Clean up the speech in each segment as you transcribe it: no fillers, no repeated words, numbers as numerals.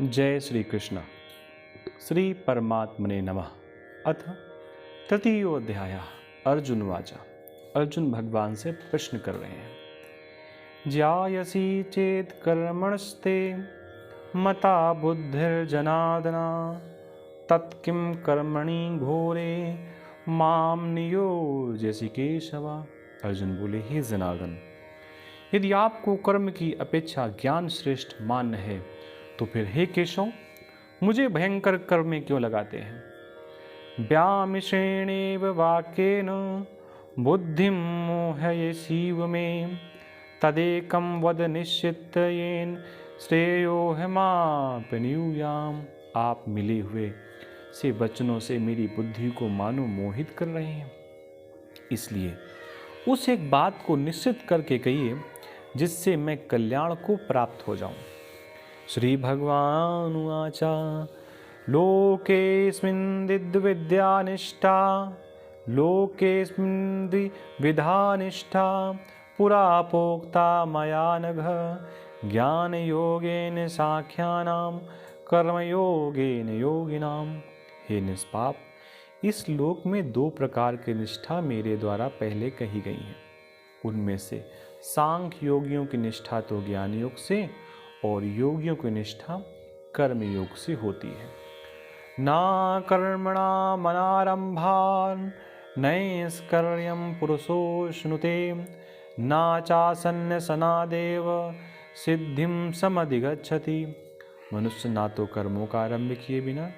जय श्री कृष्ण। श्री परमात्मने नमः। अथ तृतीयोऽध्यायः। अर्जुन वाचा। अर्जुन भगवान से प्रश्न कर रहे हैं। ज्यायसी चेत कर्मणस्ते मता बुद्धिर्जनार्दन तत्किं कर्मणि घोरे माम नियोजयसि केशव। अर्जुन बोले, हे जनार्दन, यदि आपको कर्म की अपेक्षा ज्ञान श्रेष्ठ मान्य है तो फिर हे केशव, मुझे भयंकर कर्म में क्यों लगाते हैं। व्यामिश्रेणेव वाक्येन बुद्धिं मोहयसीव मे तदेकं वद निश्चितयेन श्रेयोहमाप्नुयाम्। आप मिले हुए से वचनों से मेरी बुद्धि को मानो मोहित कर रहे हैं, इसलिए उस एक बात को निश्चित करके कहिए जिससे मैं कल्याण को प्राप्त हो जाऊं। श्री भगवानुवाच लोकेऽस्मिन् द्विविधा निष्ठा लोकेऽस्मिन् द्विविधा निष्ठा पुरा प्रोक्ता मया नघ ज्ञानयोगेन साङ्ख्यानां कर्मयोगेन योगिनां। हे निष्पाप, इस लोक में दो प्रकार की निष्ठा मेरे द्वारा पहले कही गई हैं। उनमें से सांख्य योगियों की निष्ठा तो ज्ञान योग से और योगियों की निष्ठा कर्म योग से होती है। ना कर्मणा मनारंभान नैष्कर्म्यं पुरुषोऽश्नुते ना चासन्न्यसनादेव सिद्धिं समधिगच्छति। मनुष्य ना तो कर्मों का आरंभ किए बिना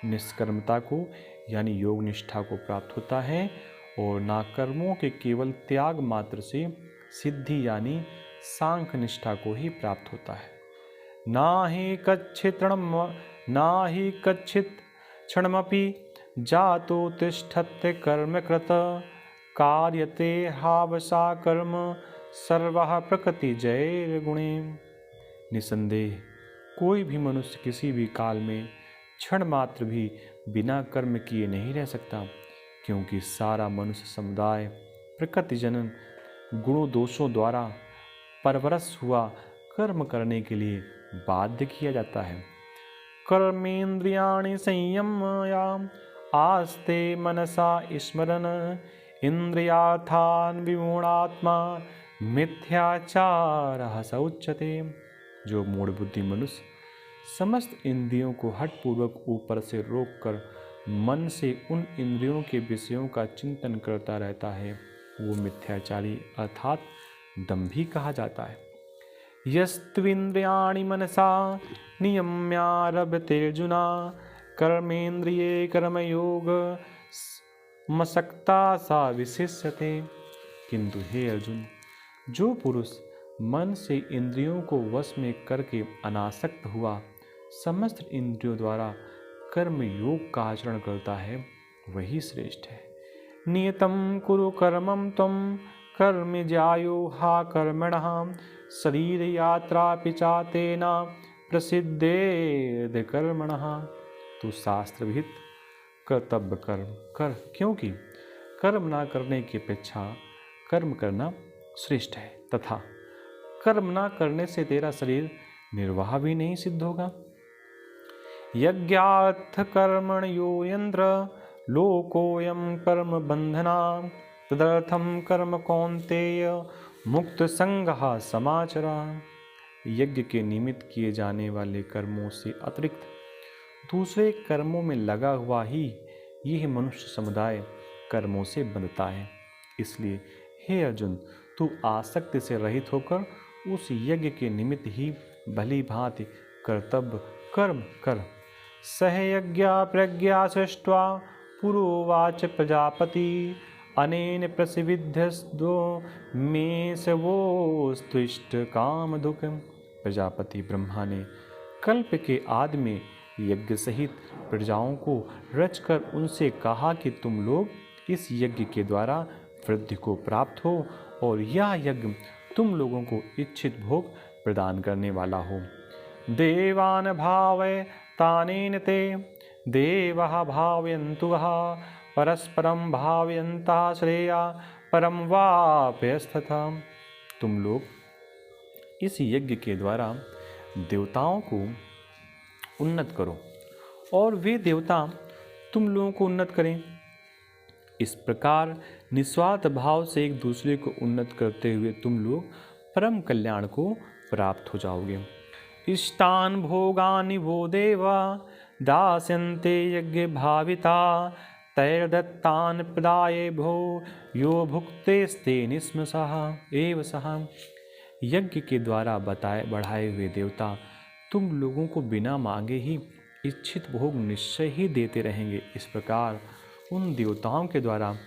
निष्कर्मता को यानी योग निष्ठा को प्राप्त होता है और ना कर्मों के केवल त्याग मात्र से सिद्धि यानी सांख्य निष्ठा को ही प्राप्त होता है। ना ही कच्छित क्षणमपि जातो तिष्ठत्य कर्मकृत कार्यते हावसा कर्म सर्वः प्रकृति जैर्गुणे। निसंदेह कोई भी मनुष्य किसी भी काल में क्षण मात्र भी बिना कर्म किए नहीं रह सकता, क्योंकि सारा मनुष्य समुदाय प्रकृति जनन गुणों दोषों द्वारा परवरस हुआ कर्म करने के लिए बाध्य किया जाता है। कर्मेन्द्रियाणि संयम्य आस्ते मनसा स्मरन् इंद्रियार्थान् विमूढ़ात्मा मिथ्याचारः स उच्यते। जो मूढ़ बुद्धि मनुष्य समस्त इंद्रियों को हठपूर्वक ऊपर से रोककर मन से उन इंद्रियों के विषयों का चिंतन करता रहता है, वो मिथ्याचारी अर्थात दंभी कहा जाता है। यस्त्विन्द्रियाणि मनसा नियम्यारभतेऽर्जुन कर्मेन्द्रिये कर्मयोग मसक्ता सा विशिष्यते। किंतु हे अर्जुन, जो पुरुष मन से इंद्रियों को वश में करके अनासक्त हुआ समस्त इंद्रियों द्वारा कर्म योग का आचरण करता है, वही श्रेष्ठ है। नियतं कुरु कर्मं त्वं कर्म ज्यायो हा कर्मणः शरीर यात्रा पिचातेना प्रसिद्धेद कर्मणः। तू शास्त्र विहित कर्तव्य कर्म कर, क्योंकि कर्म ना करने की अपेक्षा कर्म करना श्रेष्ठ है, तथा कर्म ना करने से तेरा शरीर निर्वाह भी नहीं सिद्ध होगा। यज्ञार्थ कर्मण्यो यंत्र लोकोयम कर्म बंधना तदर्थम कर्म कौन्तेय मुक्त संगः समाचरा। यज्ञ के निमित्त किए जाने वाले कर्मों से अतिरिक्त दूसरे कर्मों में लगा हुआ ही यह मनुष्य समुदाय कर्मों से बंधता है। इसलिए हे अर्जुन, तू आसक्ति से रहित होकर उस यज्ञ के निमित्त ही भली भांति कर्तव्य कर्म कर। सहयज्ञा प्रज्ञा सृष्ट्वा पुरोवाच प्रजापति अनेन प्रसिद्धिस्दो मे सवोस्त्विष्ट कामधुक। प्रजापति ब्रह्मा ने कल्प के आदि में यज्ञ सहित प्रजाओं को रचकर उनसे कहा कि तुम लोग इस यज्ञ के द्वारा वृद्धि को प्राप्त हो और यह यज्ञ तुम लोगों को इच्छित भोग प्रदान करने वाला हो। देवान भावय तानेन ते देवः भावयन्तु वः परस्परं भावयन्तः श्रेया परम वाप्यस्तथा। तुम लोग इस यज्ञ के द्वारा देवताओं को उन्नत करो और वे देवता तुम लोगों को उन्नत करें। इस प्रकार निस्वार्थ भाव से एक दूसरे को उन्नत करते हुए तुम लोग परम कल्याण को प्राप्त हो जाओगे। इष्टान भोगानि वो देवा दास्यन्ते यज्ञ भाविता तैर्दत्तान प्रदाये भो यो भुक्तेस्ते निस्मसः एव सः। यज्ञ के द्वारा बढ़ाए हुए देवता तुम लोगों को बिना मांगे ही इच्छित भोग निश्चय ही देते रहेंगे। इस प्रकार उन देवताओं के द्वारा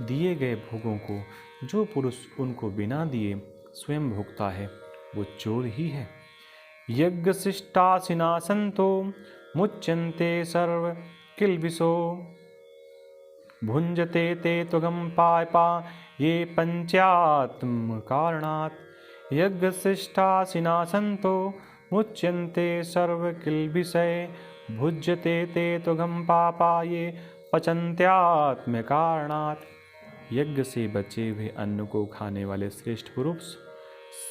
दिए गए भोगों को जो पुरुष उनको बिना दिए स्वयं भोगता है वो चोर ही है। यज्ञ शिष्टासिना संतो मुच्यन्ते सर्व किल्बिषो भुंजते ते त्वगम पापा ये पंचात्म कारणात्। यज्ञ शिष्टासिना संतो मुच्यन्ते सर्व किल्बिषे भुज्यते ते त्वगम पापा ये पचन्त्यात्म कारणात्। यज्ञ से बचे हुए अन्न को खाने वाले श्रेष्ठ पुरुष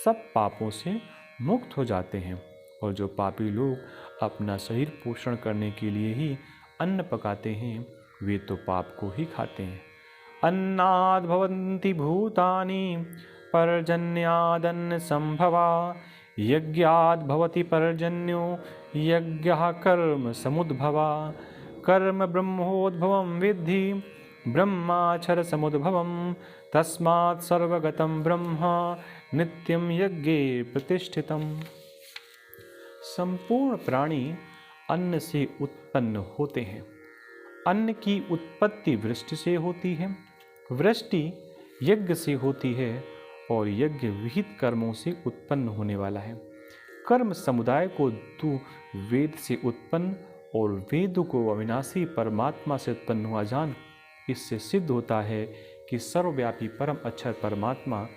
सब पापों से मुक्त हो जाते हैं और जो पापी लोग अपना शरीर पोषण करने के लिए ही अन्न पकाते हैं वे तो पाप को ही खाते हैं। अन्नाद् भवन्ति भूतानि पर्जन्यादन्न संभवा यज्ञाद् भवति पर्जन्यो यज्ञः कर्म समुद्भवा। कर्म ब्रह्मोद्भवं विद्धि ब्रह्माक्षर समुद्भवं तस्मात् सर्वगतं ब्रह्म नित्यं यज्ञे प्रतिष्ठितम्। संपूर्ण प्राणी अन्न से उत्पन्न होते हैं। अन्न की उत्पत्ति वृष्टि से होती है, वृष्टि यज्ञ से होती है और यज्ञ विहित कर्मों से उत्पन्न होने वाला है। कर्म समुदाय को तू वेद से उत्पन्न और वेद को अविनाशी परमात्मा से उत्पन्न हुआ जान। इससे सिद्ध होता है कि सर्वव्यापी परम अक्षर परमात्मा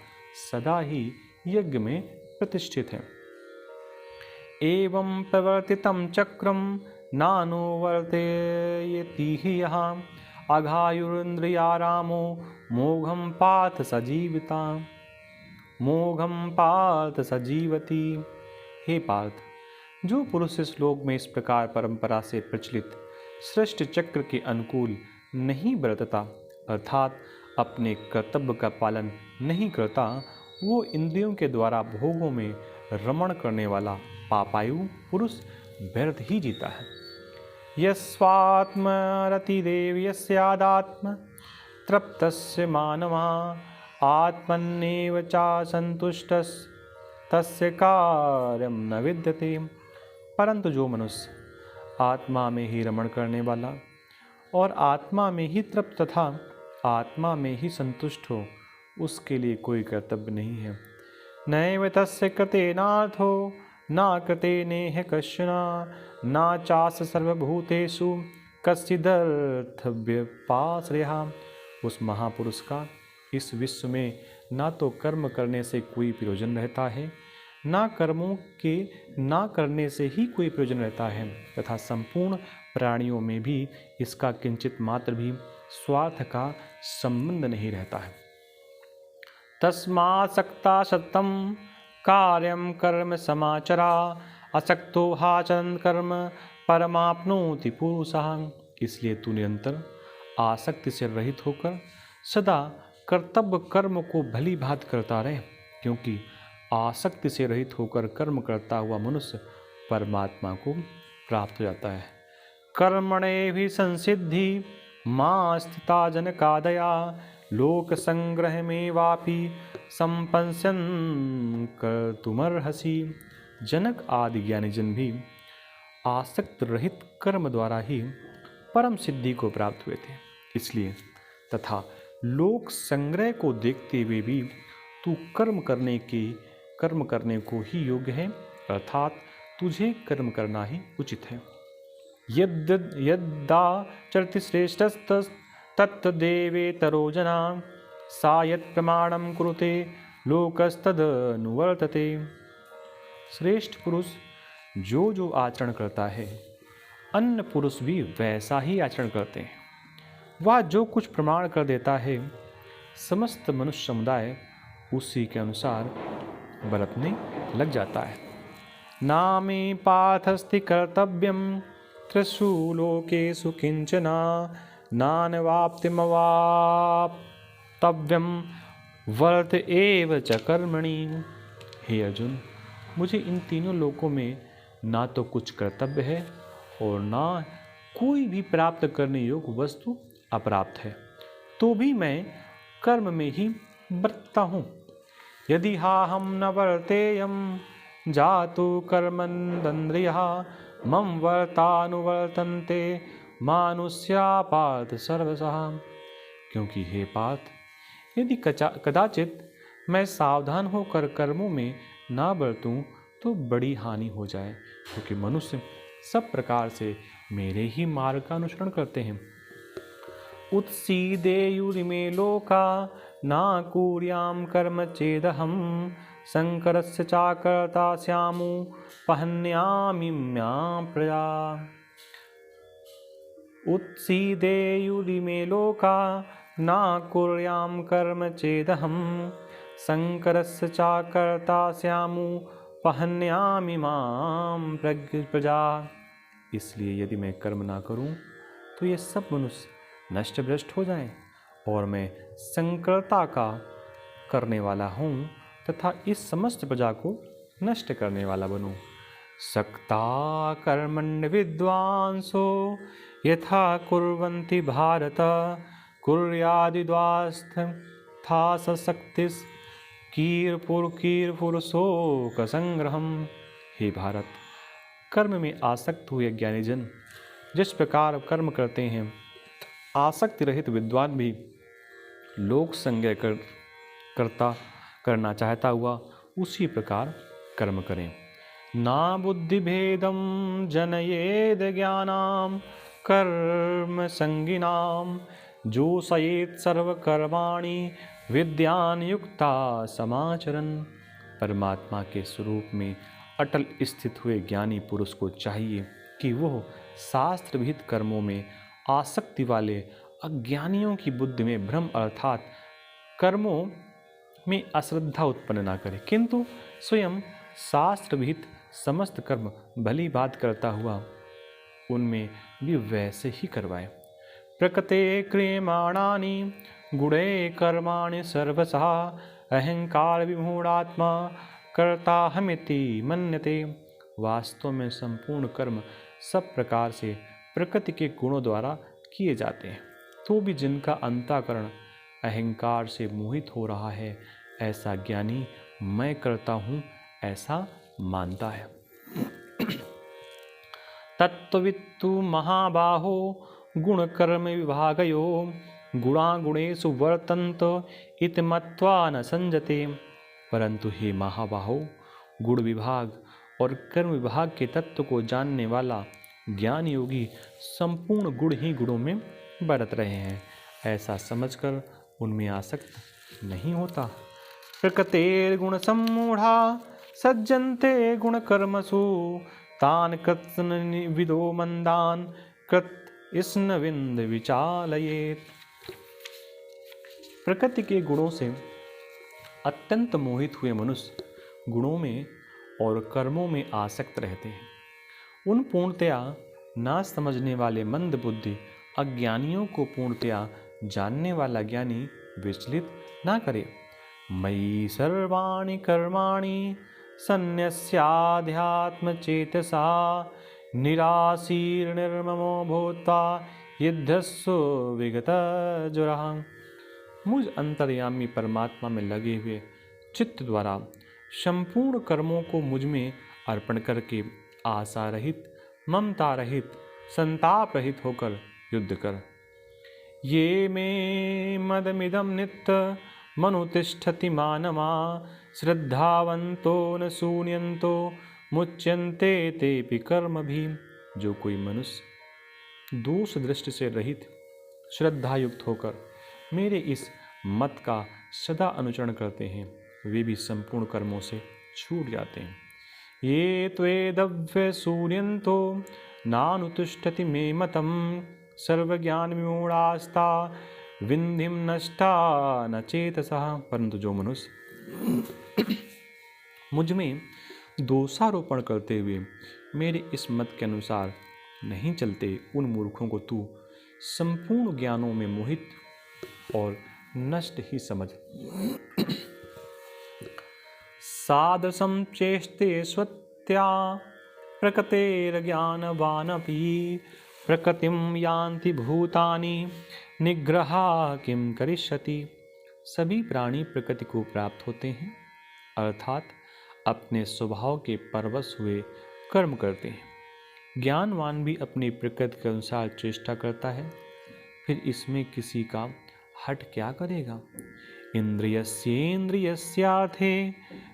सदा ही यज्ञ में प्रतिष्ठित है। एवं प्रवर्तितं चक्रम नानुवर्तयति हि यः अघायुरिन्द्रियारामो मोघं पार्थ सजीविता मोघं पार्थ सजीवति। हे पार्थ, जो पुरुष इस लोक में इस प्रकार परंपरा से प्रचलित सृष्टि चक्र के अनुकूल नहीं बरतता अर्थात अपने कर्तव्य का पालन नहीं करता, वो इंद्रियों के द्वारा भोगों में रमण करने वाला पापायु पुरुष व्यर्थ ही जीता है। यस्वात्मरतिरेव यस्यादात्म तृप्तस्य मानवा आत्मन्नेव चा संतुष्टस् तस्य कार्यं न विद्यते। परंतु जो मनुष्य आत्मा में ही रमण करने वाला और आत्मा में ही तृप्त तथा आत्मा में ही संतुष्ट हो उसके लिए कोई कर्तव्य नहीं है। नैव तस्य कृतेनार्थो न कृते नेह कश्चन न चास्य सर्वभूतेषु कश्चिदर्थव्यपाश्रयः। उस महापुरुष का इस विश्व में ना तो कर्म करने से कोई प्रयोजन रहता है, ना कर्मों के ना करने से ही कोई प्रयोजन रहता है तथा संपूर्ण प्राणियों में भी इसका किंचित मात्र भी स्वार्थ का संबंध नहीं रहता है। तस्मासक्ता सत्तम कार्यम कर्म समाचरा असक्तो हाचरन् कर्म परमाप्नोति पुरुषः। इसलिए तू निरंतर आसक्ति से रहित होकर सदा कर्तव्य कर्म को भली भांति करता रहे, क्योंकि आसक्ति से रहित होकर कर्म करता हुआ मनुष्य परमात्मा को प्राप्त हो जाता है। कर्मणे भी संसिद्धि मां स्थिता जनकादया लोक संग्रह में वापी संपन्सन कर्तुमर्हसि। जनक आदि ज्ञानी जन भी आसक्त रहित कर्म द्वारा ही परम सिद्धि को प्राप्त हुए थे। इसलिए तथा लोक संग्रह को देखते हुए भी तू कर्म करने को ही योग्य है, अर्थात तुझे कर्म करना ही उचित है। यद्दा चरति श्रेष्ठस्तत्तदेवेतरो जना सा यत् प्रमाणं कुरुते लोकस्तदनुवर्तते। श्रेष्ठ पुरुष जो जो आचरण करता है अन्य पुरुष भी वैसा ही आचरण करते हैं। वह जो कुछ प्रमाण कर देता है समस्त मनुष्य समुदाय उसी के अनुसार बरतने लग जाता है। नामे पार्थस्ति कर्तव्यं त्रिषु लोकेषु किंचन नानवाप्तिमवाप्तव्यं वर्त एव च कर्मणि। हे अर्जुन, मुझे इन तीनों लोकों में ना तो कुछ कर्तव्य है और ना कोई भी प्राप्त करने योग्य वस्तु अप्राप्त है, तो भी मैं कर्म में ही बरतता हूँ। यदि हम न वर्तेयं जातु कर्मण्येन्द्रियः मम वर्तानुवर्तन्ते मानुष्या पार्थ सर्वशः। क्योंकि हे पार्थ, यदि कदाचित मैं सावधान होकर कर्मों में ना बरतूं तो बड़ी हानि हो जाए, क्योंकि मनुष्य सब प्रकार से मेरे ही मार्ग का अनुसरण करते हैं। उत्सीदेयुरिमे लोका ना कुर्यां कर्म चेदहं शंकरस्य चाकर्ता स्यामु पहन्यामिम्यां प्रजा। उत्सीदेयुरिमे लोका ना कुर्यां कर्म चेदहं शंकरस्य चाकर्ता स्यामु पहन्यामिमां प्रजा। इसलिए यदि मैं कर्म ना करूं तो ये सब मनुष्य नष्ट भ्रष्ट हो जाएं और मैं संकरता का करने वाला हूँ तथा इस समस्त प्रजा को नष्ट करने वाला बनूं। सक्ता कर्मण्य विद्वांसो यथा कुर्वन्ति भारत कुर्यादिद्वास्था सशक्तिस् कीर्पुरुषोकसंग्रहम्। हे भारत, कर्म में आसक्त हुए ज्ञानी जन जिस प्रकार कर्म करते हैं, आसक्ति रहित विद्वान भी लोक संग्रह करना चाहता हुआ उसी प्रकार कर्म करें। ना बुद्धि भेदम जनयेद ज्ञानाम कर्म संगिनाम जोषयेत सर्वकर्माणि विद्यान युक्ता समाचरन। परमात्मा के स्वरूप में अटल स्थित हुए ज्ञानी पुरुष को चाहिए कि वह शास्त्र विहित कर्मों में आसक्ति वाले अज्ञानियों की बुद्धि में भ्रम अर्थात कर्मों में अश्रद्धा उत्पन्न ना करे, किंतु स्वयं शास्त्र विहित समस्त कर्म भली बात करता हुआ उनमें भी वैसे ही करवाए। प्रकृते क्रियमाणानि गुणे कर्माणि सर्वशः अहंकार विमूढ़ात्मा कर्ताहमिति मन्यते। वास्तव में संपूर्ण कर्म सब प्रकार से प्रकृति के गुणों द्वारा किए जाते हैं, तो भी जिनका अंतःकरण अहंकार से मोहित हो रहा है, ऐसा ज्ञानी मैं करता हूँ ऐसा मानता है। तत्त्ववित्तु महाबाहो गुण कर्म विभागयो गुणा गुणेषु वर्तन्त इति मत्वा न संजते। परंतु हे महाबाहो, गुण विभाग और कर्म विभाग के तत्व को जानने वाला ज्ञान योगी संपूर्ण गुण ही गुणों में बरत रहे हैं, ऐसा समझकर उनमें आसक्त नहीं होता। प्रकृतेर गुण सम्मूढ़ा सज्जन्ते गुण कर्मसु तान कृत्स्न विदो मंदान कृत स्न विंद विचालयेत। प्रकृति के गुणों से अत्यंत मोहित हुए मनुष्य गुणों में और कर्मों में आसक्त रहते हैं। उन पूर्णतया ना समझने वाले मंद बुद्धि अज्ञानियों को पूर्णतया जानने वाला ज्ञानी विचलित ना करे। मयि सर्वाणि कर्माणि सन्न्यस्याध्यात्म चेतसा निराशीर निर्ममो भूत्वा युद्धस्सु विगतजुरः। मुझ अंतर्यामी परमात्मा में लगे हुए चित्त द्वारा संपूर्ण कर्मों को मुझ में अर्पण करके आशा रहित, ममता रहित, संताप रहित होकर युद्ध कर। ये मे मदमिदं नित्य मनुतिष्ठति मानमा श्रद्धावंतो न शून्यन्तो मुच्यन्ते तेपि कर्म भी। जो कोई मनुष्य दोष दृष्टि से रहित श्रद्धा युक्त होकर मेरे इस मत का सदा अनुचरण करते हैं, वे भी संपूर्ण कर्मों से छूट जाते हैं। ये त्वेदव्य शून्यन्तो नानुतिष्ठति मे मतम सर्वज्ञान विमूढ़ास्ता विन्धिम नष्टा न चेतसः। परंतु जो मनुष्य मुझ में दोषारोपण करते हुए मेरे इस मत के अनुसार नहीं चलते, उन मूर्खों को तू संपूर्ण ज्ञानों में मोहित और नष्ट ही समझ। सादृशं चेष्टे स्वत्या प्रकृतेर्ज्ञानवानपि प्रकृतिं यान्ति भूतानि निग्रहा किं करिष्यति। सभी प्राणी प्रकृति को प्राप्त होते हैं, अर्थात अपने स्वभाव के परवश हुए कर्म करते हैं। ज्ञानवान भी अपनी प्रकृति के अनुसार चेष्टा करता है, फिर इसमें किसी का हट क्या करेगा। इंद्रियस्येन्द्रियस्यार्थे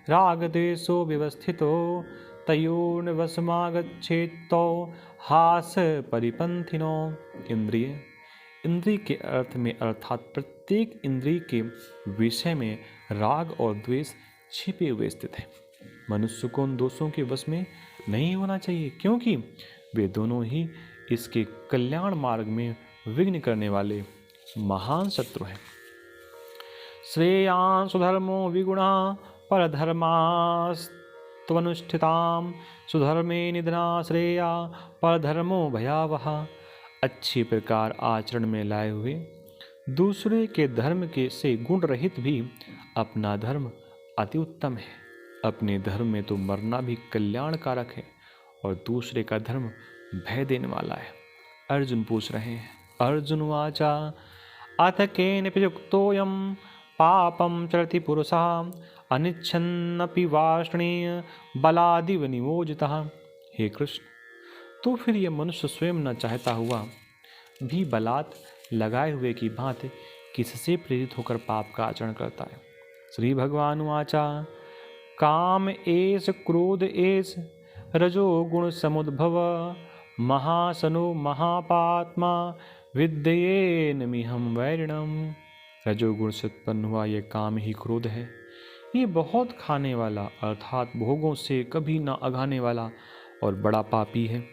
रागद्वेषो व्यवस्थितो तयोर्वशमागच्छेत्तो हास परिपंथिनो। इंद्रिय के अर्थ में अर्थात प्रत्येक इंद्रिय के विषय में राग और द्वेष छिपे हुए स्थित है। मनुष्य को उन दोषों के वश में नहीं होना चाहिए, क्योंकि वे दोनों ही इसके कल्याण मार्ग में विघ्न करने वाले महान शत्रु हैं। श्रेयान् सुधर्मो विगुणा परधर्मास्त्वनुष्ठितां सुधर्मे निधना श्रेया परधर्मो भयावह। अच्छी प्रकार आचरण में लाए हुए दूसरे के धर्म के से गुण रहित भी अपना धर्म अति उत्तम है। अपने धर्म में तो मरना भी कल्याणकारक है और दूसरे का धर्म भय देने वाला है। अर्जुन पूछ रहे हैं, अर्जुन वाचा अथ केनपि युक्तोऽयं पापं चरति पुरुषः अनिच्छन्नपि वार्ष्णेय बलादिव नियोजितः। हे कृष्ण, तो फिर यह मनुष्य स्वयं न चाहता हुआ भी बलात् लगाए हुए की भांति किससे प्रेरित होकर पाप का आचरण करता है। श्री भगवान वाचा काम एष क्रोध एष रजो गुण समुद्भव महासनो महापात्मा विद्येनमिहं वैरिणम। रजोगुण से उत्पन्न हुआ यह काम ही क्रोध है। ये बहुत खाने वाला अर्थात भोगों से कभी न अघाने वाला और बड़ा पापी है।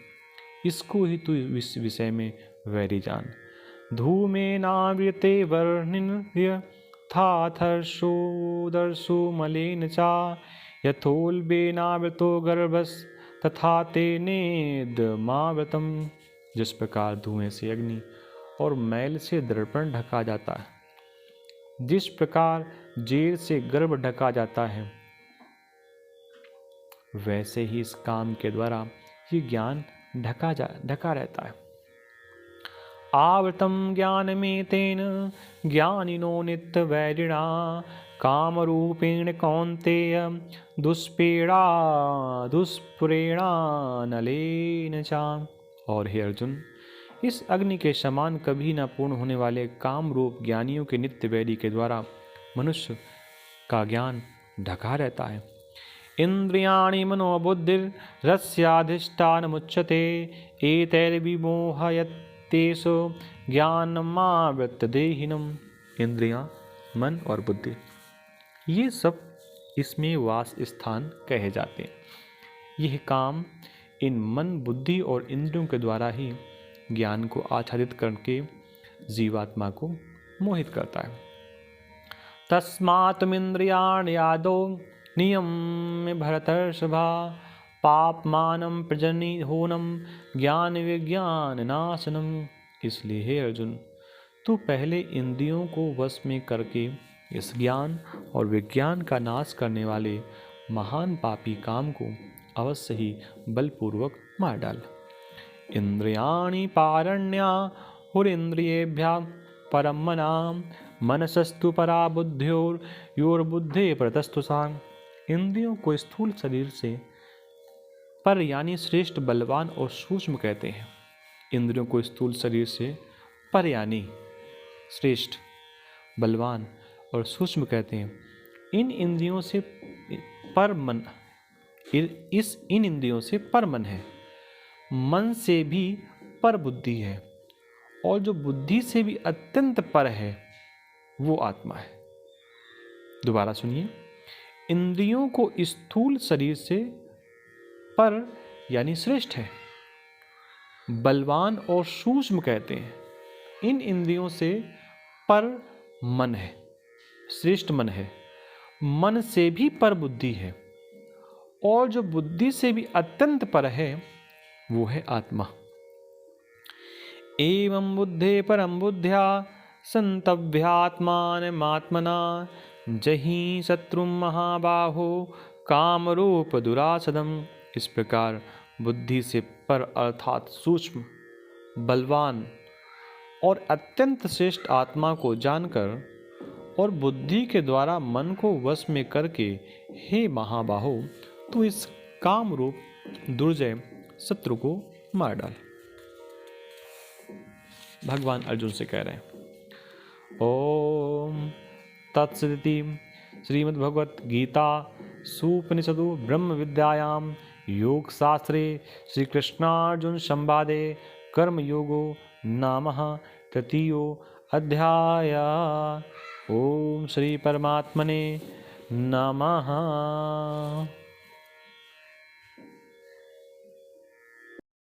इसको ही तू इस विषय में वैरी जान। धूमेनाव्रियते वर्णिन्य थाथर्षोदर्शो मलेन चा यथोल्बेनावृतो गर्भस् तथा तेनेदमावृतम। जिस प्रकार धुएं से अग्नि और मैल से दर्पण ढका जाता है, जिस प्रकार जेल से गर्भ ढका जाता है, वैसे ही इस काम के द्वारा ये ज्ञान ढका रहता है। आवृतम ज्ञानमेतेन ज्ञानिनो नित्यवैरिणा कामरूपेण कौन्तेय दुष्पुरेणा नलेन चा। और हे अर्जुन, इस अग्नि के समान कभी न पूर्ण होने वाले काम रूप ज्ञानियों के नित्य वैरी के द्वारा मनुष्य का ज्ञान ढका रहता है। इंद्रियाणि मनोबुद्धिरस्याधिष्ठानमुच्यते एतैर्विमोहयत्येषो ज्ञानमावृत्तदेहिनम्। इंद्रियां, मन और बुद्धि, ये सब इसमें वास स्थान कहे जाते हैं। यह काम इन मन, बुद्धि और इंद्रियों के द्वारा ही ज्ञान को आच्छादित करके जीवात्मा को मोहित करता है। तस्मात्मिन्द्रियाणि आदौ नियम्य भरतर्षभा पापमानं प्रजनिहोनं ज्ञान विज्ञान नाशनम। इसलिए हे अर्जुन, तू पहले इंद्रियों को वश में करके इस ज्ञान और विज्ञान का नाश करने वाले महान पापी काम को अवश्य ही बलपूर्वक मार डाल। इंद्रियाणि पारण्याहुरिन्द्रियेभ्यः परं मनां मनसस्तु परा बुद्ध्योर्योर्बुद्धे परतस्तु सा। इंद्रियों को स्थूल शरीर से पर यानी श्रेष्ठ, बलवान और सूक्ष्म कहते हैं। इंद्रियों को स्थूल शरीर से पर यानी श्रेष्ठ, बलवान और सूक्ष्म कहते हैं। इन इंद्रियों से पर मन इन इंद्रियों से पर मन है, मन से भी पर बुद्धि है, और जो बुद्धि से भी अत्यंत पर है वो आत्मा है। दोबारा सुनिए, इंद्रियों को स्थूल शरीर से पर यानी श्रेष्ठ है, बलवान और सूक्ष्म कहते हैं। इन इंद्रियों से पर मन है, श्रेष्ठ मन है, मन से भी पर बुद्धि है, और जो बुद्धि से भी अत्यंत पर है वो है आत्मा। एवं बुद्धे परम बुद्ध्या संतव्यात्मानमात्मना जहि शत्रु महाबाहो काम रूप दुरासदम। इस प्रकार बुद्धि से पर अर्थात सूक्ष्म, बलवान और अत्यंत श्रेष्ठ आत्मा को जानकर और बुद्धि के द्वारा मन को वश में करके, हे महाबाहो, तू इस काम रूप दुर्जय शत्रु को मार डाल। भगवान अर्जुन से कह रहे हैं। ओम तत्सदिति श्रीमद्भगवत गीता सुपनिषदु ब्रह्म विद्यायाम योग शास्त्रे श्री कृष्णार्जुन संवादे कर्म योगो नामः तृतीयो अध्याय। ओम श्री परमात्मने नमः।